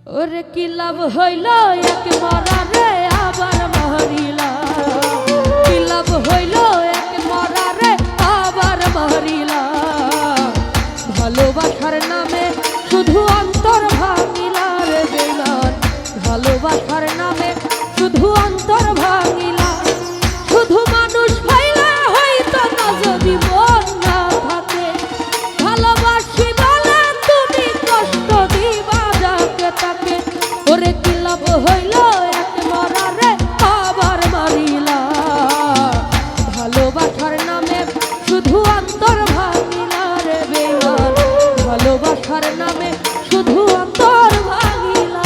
ওরে কি লাভ হইল এক মরারে আবার মারিলা, কি লাভ হইল এক মরারে আবার মারিলা। ভালোবাসার নামে শুধু অন্তর ভাঙিলা রে বেঈমান, ভালোবাসার নামে শুধু অন্তর ভাঙিলা। শুধু মানুষ হইলে হইতো না যদি মন না থাকে, ভালোবাসি বলে তুমি কষ্ট দিবা যাকে তাকে। ওরে কি লাভ হইল এক মরারে আবার মারিলা, ভালোবাসার নামে শুধু অন্তর ভাঙিলা রে বেঈমান, ভালোবাসার নামে শুধু অন্তর ভাঙিলা।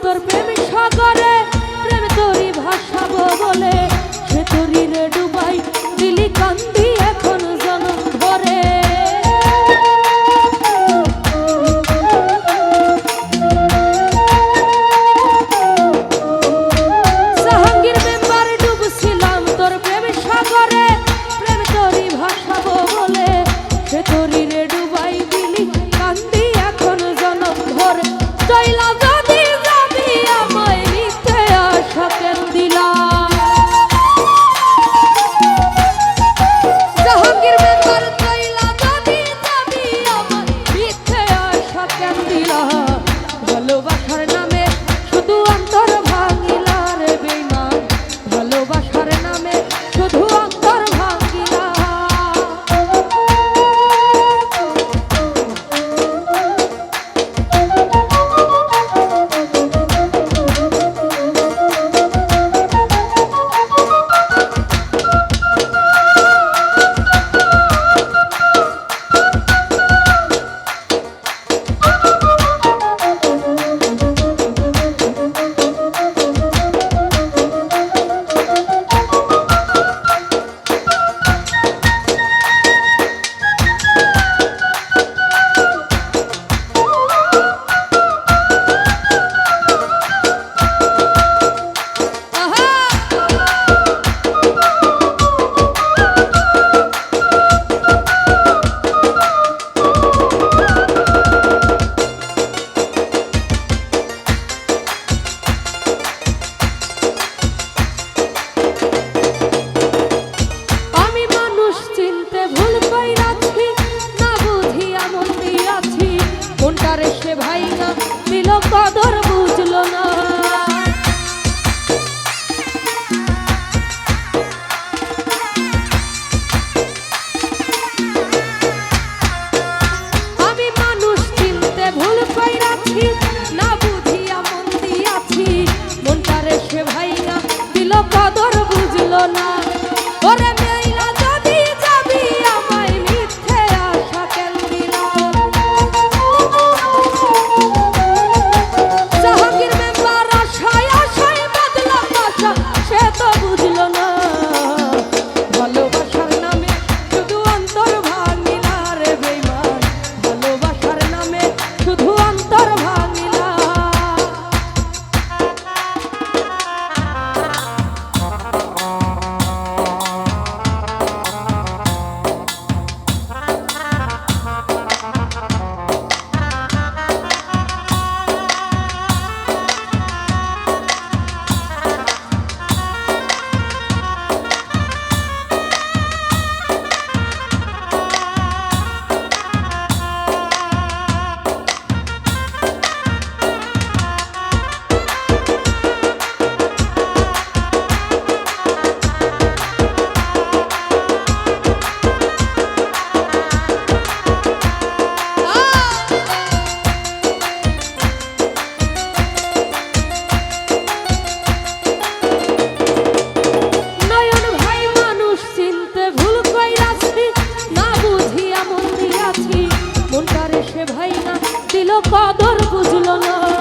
তোর প্রেম সাগরে প্রেম তোরি ভাসাবো বলে, সে তোরি রে ডুবাই দিলি কান্দি এখন জনম ভরে। জাহাঙ্গীর মেম্বার ডুবছিলাম তোর প্রেম সাগরে প্রেম তোরি ভাসাবো বলে, সে তোরি রে ডুবাই দিলি কান্দি এখন জনম ভরে। চইলা যদি যাবি আমায় মিথ্যে আশা কেন দিলা, জাহাঙ্গীর মেম্বার চইলা যদি যাবি আমায় মিথ্যে আশা কেন দিলা। ভালোবাসার নামে শুধু অন্তর ভাঙিলা রে বেঈমান, ভালোবাসার নামে শুধু অন্তর ভাঙিলা। কোনটারে সে ভাইঙা দিল কদর বুঝলো না, আমি মানুষ চিনতে ভুল কইরাছি না বুঝিয়া মন দিয়াছি, কোনটারে সে ভাইঙা দিল কদর বুঝলো না। ওরে মেইলা যদি যাবি আমায় মিথ্যে আশা কেন দিলা, জাহাঙ্গীর মেম্বার আশায় আশায় বদলাম আশা সে তো বুঝলো না। ভালোবাসার নামে শুধু অন্তর ভাঙিলা রে বেঈমান, ভালোবাসার নামে শুধু অন্তর ভাঙিলা। কদর বুঝলো না।